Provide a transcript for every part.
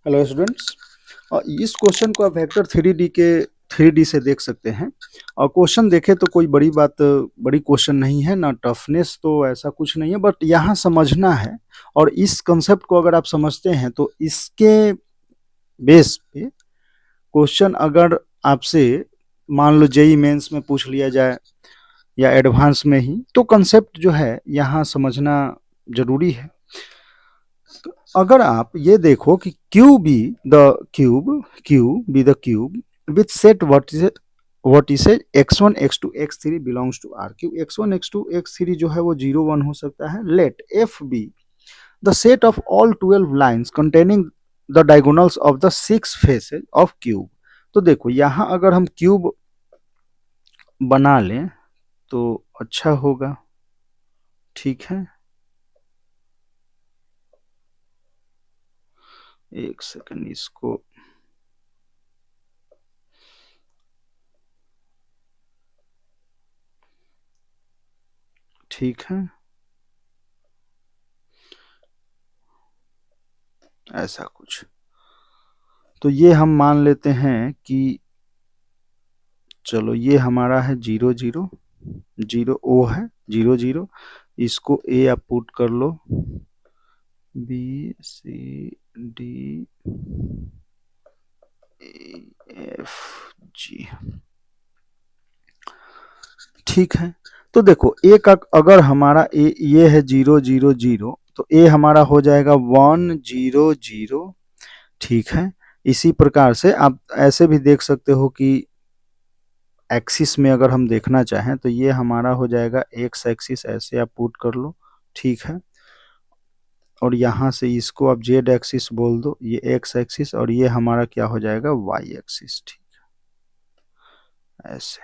Hello students. इस question को आप वेक्टर थ्री डी से देख सकते हैं। और क्वेश्चन देखें तो कोई बड़ी क्वेश्चन नहीं है, ना टफनेस तो ऐसा कुछ नहीं है, बट यहाँ समझना है। और इस कंसेप्ट को अगर आप समझते हैं तो इसके बेस पे क्वेश्चन अगर आपसे मान लो जेई मेंस में पूछ लिया जाए या एडवांस में ही, तो कंसेप्ट जो है यहाँ समझना जरूरी है। अगर आप ये देखो कि Q be the cube with set what is x1 x2 x3 belongs to R। Q x1 x2 x3 जो है वो 0 1 हो सकता है। Let f be the set of all 12 lines containing the diagonals of the 6 faces of cube. तो देखो यहाँ अगर हम क्यूब बना लें तो अच्छा होगा, ठीक है। एक सेकंड, इसको ठीक है, ऐसा कुछ। तो ये हम मान लेते हैं कि चलो ये हमारा है 0 0 0 ओ है 0 0। इसको ए आप पुट कर लो, B C D A F G, ठीक है। तो देखो ए का अगर हमारा ए ये है 0 0 0, तो ए हमारा हो जाएगा 1 0 0, ठीक है। इसी प्रकार से आप ऐसे भी देख सकते हो कि एक्सिस में अगर हम देखना चाहें तो ये हमारा हो जाएगा एक्स एक्सिस, ऐसे आप पुट कर लो, ठीक है। और यहाँ से इसको आप जेड एक्सिस बोल दो, ये एक्स एक्सिस, और ये हमारा क्या हो जाएगा वाई एक्सिस, ठीक है, ऐसे।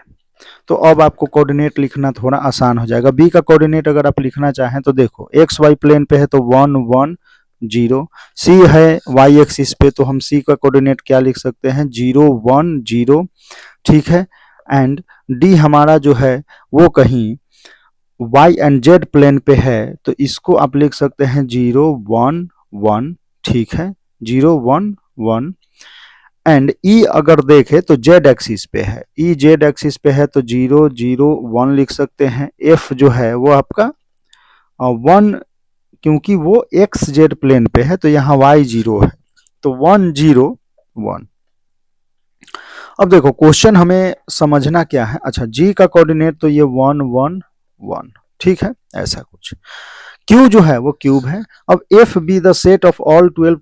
तो अब आपको कोऑर्डिनेट लिखना थोड़ा आसान हो जाएगा। बी का कोऑर्डिनेट अगर आप लिखना चाहें तो देखो एक्स वाई प्लेन पे है तो 1 1 0, सी है वाई एक्सिस पे तो हम सी का कोऑर्डिनेट क्या लिख सकते हैं 0 1 0, ठीक है। एंड डी हमारा जो है वो कहीं वाई एंड जेड प्लेन पे है तो इसको आप लिख सकते हैं 0 1 1, ठीक है, 0 1 1। एंड ई अगर देखें तो जेड एक्सिस पे है, ई जेड एक्सिस पे है तो 0 0 1 लिख सकते हैं। एफ जो है वो आपका 1, क्योंकि वो एक्स जेड प्लेन पे है तो यहाँ वाई 0 है तो 1 0 1। अब देखो क्वेश्चन हमें समझना क्या है। अच्छा, जी का कोऑर्डिनेट तो ये 1 1 1, ठीक है, ऐसा कुछ। क्यू जो है वो क्यूब है। अब F B the set of all 12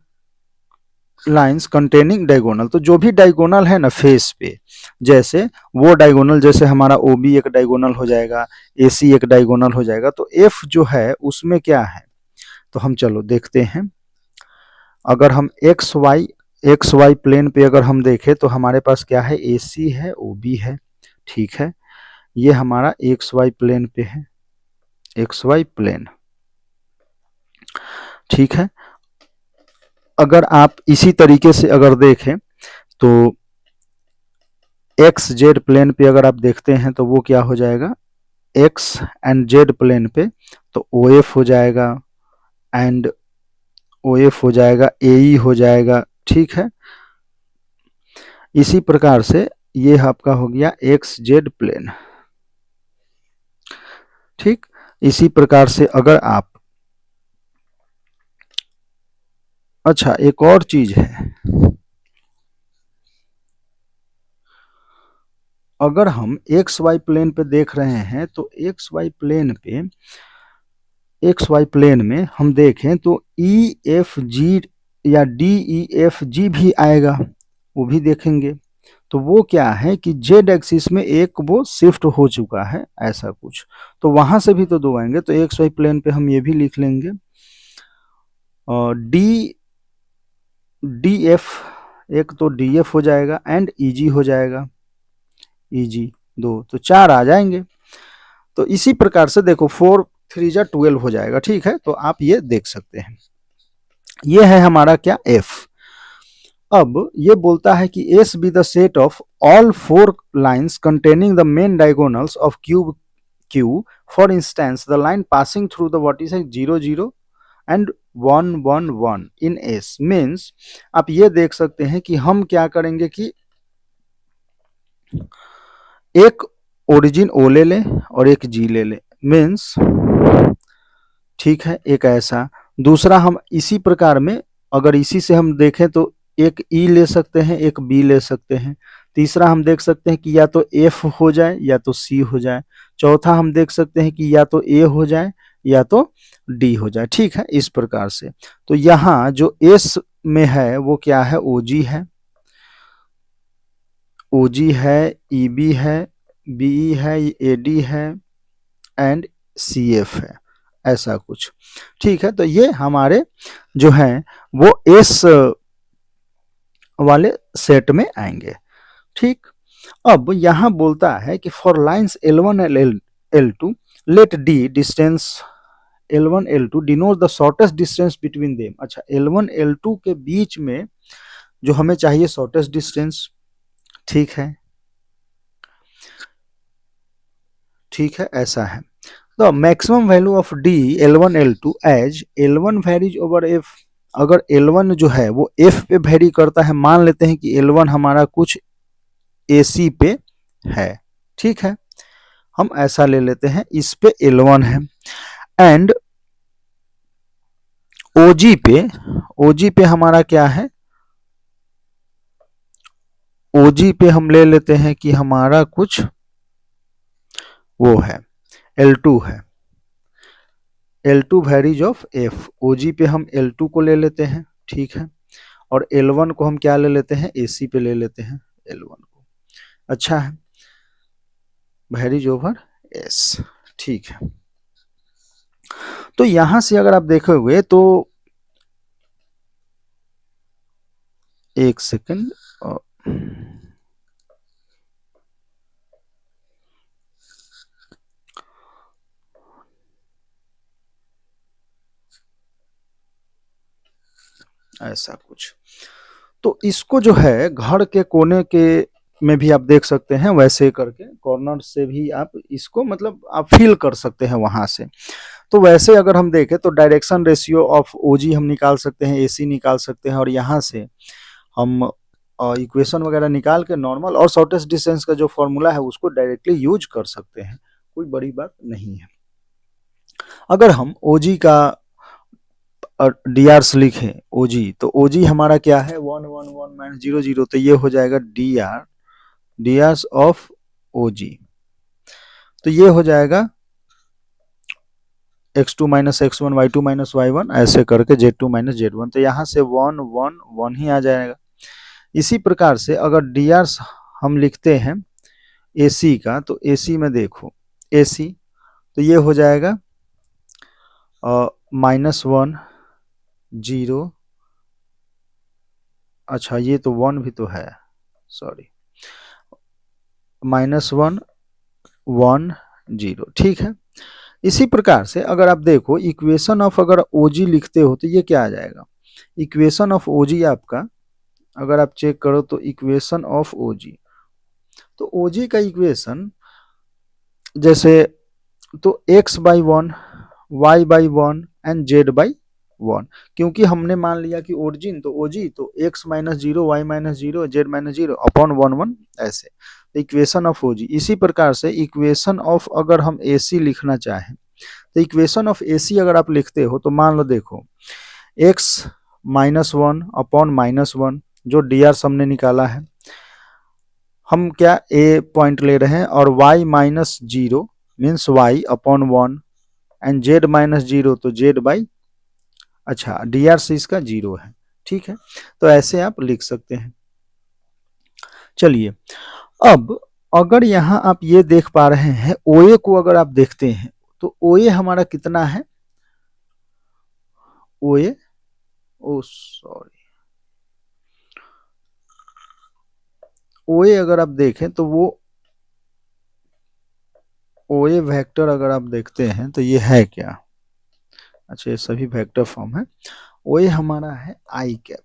lines containing diagonal, तो जो भी डायगोनल है ना फेस पे, जैसे वो डायगोनल, जैसे हमारा ओ बी एक डायगोनल हो जाएगा, ए सी एक डायगोनल हो जाएगा, तो एफ जो है उसमें क्या है तो हम चलो देखते हैं। अगर हम एक्स वाई प्लेन पे अगर हम देखें तो हमारे पास क्या है, ए सी है, ओ बी है, ठीक है। ये हमारा एक्स वाई प्लेन पे है, एक्स वाई प्लेन, ठीक है। अगर आप इसी तरीके से अगर देखें तो एक्स जेड प्लेन पे अगर आप देखते हैं तो वो क्या हो जाएगा, एक्स एंड जेड प्लेन पे तो ओ एफ हो जाएगा, एंड ओ एफ हो जाएगा, ए ई हो जाएगा, ठीक है। इसी प्रकार से ये आपका हो गया एक्स जेड प्लेन, ठीक। इसी प्रकार से अगर आप, अच्छा एक और चीज है, अगर हम एक्स वाई प्लेन पे देख रहे हैं तो एक्स वाई प्लेन पे, एक्स वाई प्लेन में हम देखें तो ई एफ जी या डी ई एफ जी भी आएगा, वो भी देखेंगे। तो वो क्या है कि जेड एक्सिस में एक वो शिफ्ट हो चुका है, ऐसा कुछ। तो वहां से भी तो दो आएंगे, तो एक्स वाई प्लेन पे हम ये भी लिख लेंगे, और डी डी एफ, एक तो डी एफ हो जाएगा एंड ई जी हो जाएगा, ई जी दो, तो 4 आ जाएंगे। तो इसी प्रकार से देखो 4 3 जा 12 हो जाएगा, ठीक है। तो आप ये देख सकते हैं, ये है हमारा क्या एफ। अब ये बोलता है कि S B the set of all 4 lines containing the main diagonals of cube Q. For instance the line passing through the what is 0 0 and 111 in S means आप ये देख सकते हैं कि हम क्या करेंगे कि एक ओरिजिन ओ ले लें और एक जी ले लें मीन्स, ठीक है, एक ऐसा। दूसरा हम इसी प्रकार में अगर इसी से हम देखें तो एक ई ले सकते हैं, एक बी ले सकते हैं। तीसरा हम देख सकते हैं कि या तो एफ हो जाए या तो सी हो जाए। चौथा हम देख सकते हैं कि या तो ए हो जाए या तो डी हो जाए। ठीक है, इस प्रकार से। तो यहाँ जो एस में है वो क्या है, ओजी है, ओजी है, ईबी है, बीई है, एडी है एंड सीएफ है, ऐसा कुछ। ठीक है, तो ये हमारे जो हैं वो एस वाले सेट में आएंगे। ठीक, अब यहां बोलता है कि for lines L1 and L2 let d distance L1 L2 denote the shortest distance between them. अच्छा, L1 L2 के बीच में जो हमें चाहिए शॉर्टेस्ट डिस्टेंस, ठीक है, ठीक है, ऐसा है। तो maximum value of d L1 L2 as L1 varies over F. अगर L1 जो है वो एफ पे वेरी करता है, मान लेते हैं कि L1 हमारा कुछ AC पे है, ठीक है, हम ऐसा ले लेते हैं, इस पे L1 है एंड OG पे हमारा क्या है, OG पे हम ले लेते हैं कि हमारा कुछ वो है, L2 है, L2 varies of F। OG पे हम L2 को ले लेते हैं, ठीक है, और L1 को हम क्या ले लेते हैं, AC पे ले लेते हैं L1 को। अच्छा है, वेरीज ओवर S, ठीक है। तो यहां से अगर आप देखोगे तो एक सेकंड, ऐसा कुछ। तो इसको जो है घर के कोने के में भी आप देख सकते हैं, वैसे करके कॉर्नर से भी आप इसको मतलब आप फील कर सकते हैं वहां से। तो वैसे अगर हम देखें तो डायरेक्शन रेशियो ऑफ ओजी हम निकाल सकते हैं, एसी निकाल सकते हैं, और यहाँ से हम इक्वेशन वगैरह निकाल के नॉर्मल और शॉर्टेस्ट डिस्टेंस का जो फॉर्मूला है उसको डायरेक्टली यूज कर सकते हैं, कोई बड़ी बात नहीं है। अगर हम ओजी का डी आर लिखें ओजी, तो ओजी हमारा क्या है 111 माइनस 00, तो ये हो जाएगा डी आर ऑफ ओजी, तो ये हो जाएगा x2 minus x1, y2 minus y1, ऐसे करके z2 माइनस z1, तो यहाँ से 1 1 1 ही आ जाएगा। इसी प्रकार से अगर डी आर हम लिखते हैं AC का, तो AC में देखो AC, तो ये हो जाएगा -1 0, अच्छा ये तो 1 भी तो है, सॉरी, -1 1 0, ठीक है। इसी प्रकार से अगर आप देखो इक्वेशन ऑफ अगर OG लिखते हो तो ये क्या आ जाएगा, इक्वेशन ऑफ OG आपका अगर आप चेक करो तो इक्वेशन ऑफ OG, तो OG का इक्वेशन जैसे तो x/1 y/1 एंड z/1, क्योंकि हमने मान लिया कि ओरिजिन तो OG तो x minus 0 y minus 0 z minus 0 upon 1 1 ऐसे, इक्वेशन ऑफ OG। इसी प्रकार से इक्वेशन ऑफ अगर हम AC लिखना चाहें तो इक्वेशन ऑफ AC अगर आप लिखते हो तो मान लो देखो x -1 अपॉन -1 जो डी आर हमने निकाला है, हम क्या ए पॉइंट ले रहे हैं, और y minus 0 means y upon 1 and z minus 0 तो z बाई, अच्छा डी आर से इसका 0 है, ठीक है, तो ऐसे आप लिख सकते हैं। चलिए, अब अगर यहां आप ये देख पा रहे हैं OA को अगर आप देखते हैं तो OA हमारा कितना है, OA, ओ सॉरी, OA अगर आप देखें तो वो OA वेक्टर अगर आप देखते हैं तो ये है क्या, अच्छा ये सभी वेक्टर फॉर्म है। OA हमारा है आई कैप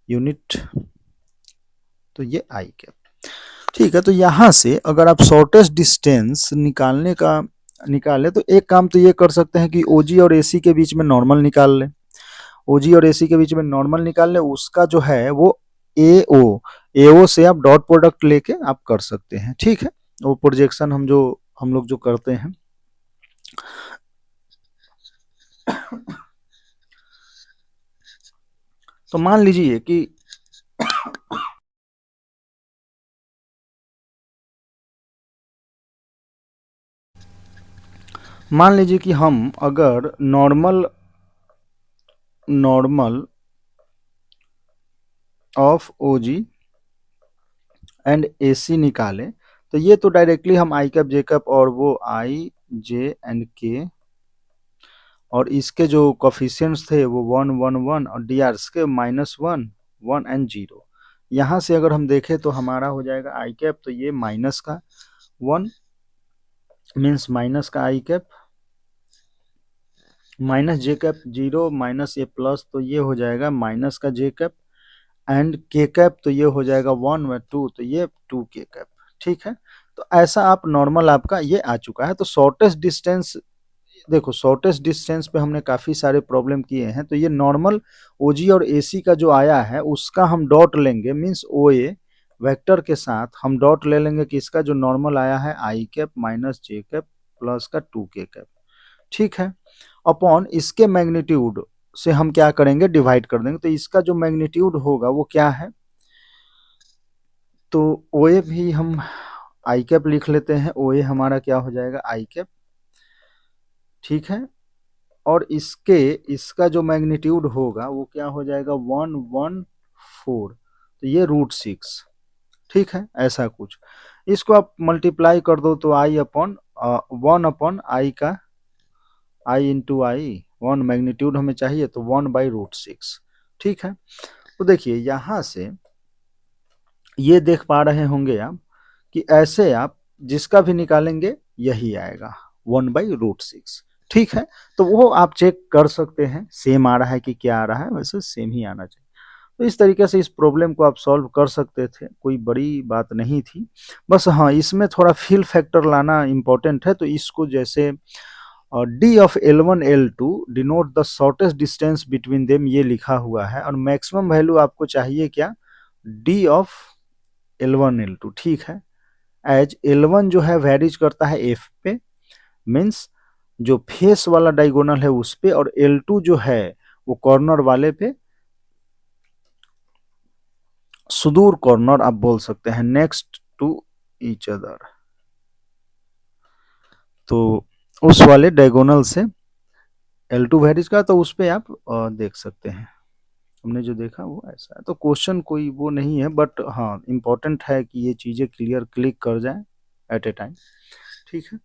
यूनिट, तो ये आई कैप, ठीक है। तो यहां से अगर आप शॉर्टेस्ट डिस्टेंस निकालने का निकाले तो एक काम तो ये कर सकते हैं कि ओजी और एसी के बीच में नॉर्मल निकाल लें। ओजी और एसी के बीच में नॉर्मल निकाल लें, उसका जो है वो एओ, एओ से आप डॉट प्रोडक्ट लेके आप कर सकते हैं, ठीक है। वो प्रोजेक्शन हम लोग जो करते हैं। तो मान लीजिए कि हम अगर normal of OG and AC निकालें, तो ये तो डायरेक्टली हम आई कैप जे कैप और वो आई जे एंड के और इसके जो कोफिशिएंट्स थे वो 1 1 1 और डी आर के -1 1 एंड 0। यहाँ से अगर हम देखें तो हमारा हो जाएगा आई कैप, तो ये माइनस का 1 मीन्स माइनस का आई कैप, माइनस जे कैप 0 माइनस ये प्लस, तो ये हो जाएगा माइनस का जे कैप एंड के कैप, तो ये हो जाएगा 1 व 2, तो ये 2 के कैप, ठीक है। तो ऐसा आप नॉर्मल आपका ये आ चुका है। तो शॉर्टेस्ट डिस्टेंस, देखो शॉर्टेस्ट डिस्टेंस पे हमने काफ़ी सारे प्रॉब्लम किए हैं, तो ये नॉर्मल ओजी और एसी का जो आया है उसका हम डॉट लेंगे, मीन्स ओ ए वेक्टर के साथ हम डॉट ले लेंगे कि इसका जो नॉर्मल आया है आई कैप माइनस जे कैप प्लस का 2 के कैप, ठीक है। अपॉन इसके मैग्नीट्यूड से हम क्या करेंगे, डिवाइड कर देंगे। तो इसका जो मैग्नीट्यूड होगा वो क्या है, तो ओ ए भी हम आई कैप लिख लेते हैं, ओ ए हमारा क्या हो जाएगा आई कैप, ठीक है। और इसका जो मैग्नीट्यूड होगा वो क्या हो जाएगा 114, तो ये √6, ठीक है, ऐसा कुछ। इसको आप मल्टीप्लाई कर दो तो आई अपॉन 1 अपॉन आई का आई इंटू आई, 1 मैग्नीट्यूड हमें चाहिए तो 1/√6, ठीक है। तो देखिए यहाँ से ये देख पा रहे होंगे आप कि ऐसे आप जिसका भी निकालेंगे यही आएगा 1/√6, ठीक है। तो वो आप चेक कर सकते हैं सेम आ रहा है कि क्या आ रहा है, वैसे सेम ही आना चाहिए। तो इस तरीके से इस प्रॉब्लम को आप सॉल्व कर सकते थे, कोई बड़ी बात नहीं थी। बस हाँ, इसमें थोड़ा फील फैक्टर लाना इम्पोर्टेंट है। तो इसको जैसे D of L1 L2 denote the shortest distance between them, ये लिखा हुआ है। और मैक्सिमम वैल्यू आपको चाहिए क्या, डी ऑफ L1 L2, ठीक है। एज L1 जो है वेरीज करता है F पे, मीन्स जो फेस वाला डायगोनल है उस पे, और L2 जो है वो कॉर्नर वाले पे, सुदूर कॉर्नर आप बोल सकते हैं, नेक्स्ट टू ईच अदर। तो उस वाले डायगोनल से L2 वेरीज का, तो उस पे आप देख सकते हैं। हमने जो देखा वो ऐसा है। तो क्वेश्चन कोई वो नहीं है, बट हाँ इम्पोर्टेंट है कि ये चीज़ें क्लिक कर जाए एट ए टाइम, ठीक है।